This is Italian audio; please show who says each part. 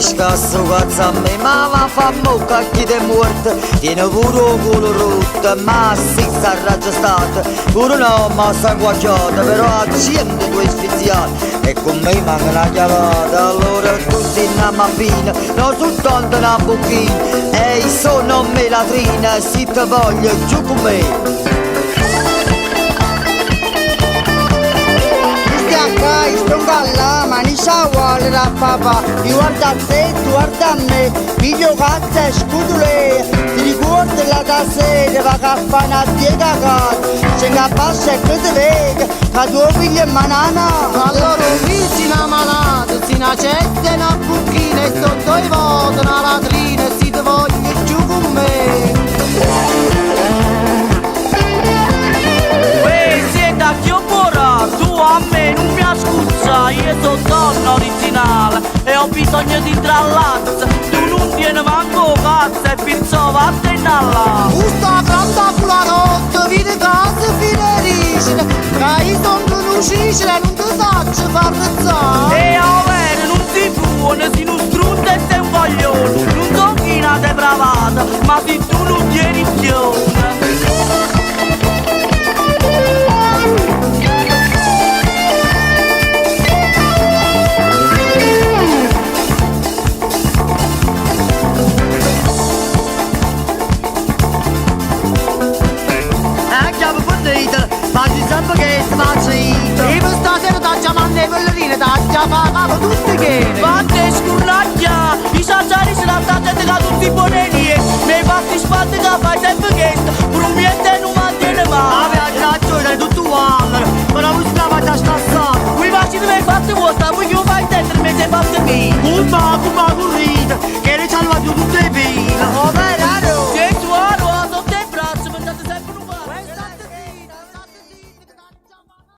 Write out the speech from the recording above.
Speaker 1: scasso cazzo a me, ma va fa mocca chi te morto. Tiene pure un culo rotto, ma si sta raggiustata. Pure no, ma sta guacciata, però accende due sfiziati. E con me manca una chiavata, allora tu sei una mappina, non soltanto una bocchina. Ehi, sono me latrina, se ti voglio giù con me.
Speaker 2: Stronga mani sa vuole da papà. Ti guarda a te, tu guarda a me. Figlio cazzo e scudule. Ti ricordi la da sera, va a fare una dieta casa. Se che passa e che ti vede, che tuo figlio è manana.
Speaker 3: Allora vicina manata, si accetta una bucchina e sotto i voti una latrina e si ti voglio giù con me.
Speaker 4: Siete più buona, tu a me non mi ascolta, io sono donna originale e ho bisogno di intrallazza, tu non tieni manco cazzo e perciò vattene là.
Speaker 3: Questa grande fulanotte, vede casa finerisce, che io sono un uscicile e non ti saccio far rezzare.
Speaker 4: E a bene non si buono, si non strutta e sei un coglione, non so chi è depravata, ma se tu non tieni pione.
Speaker 1: Facci sempre che si faccia ito.
Speaker 3: E per stasera da chiamare le pellerine, da chiamare tutte che.
Speaker 4: Fate scullacchia, i sassari si la gente che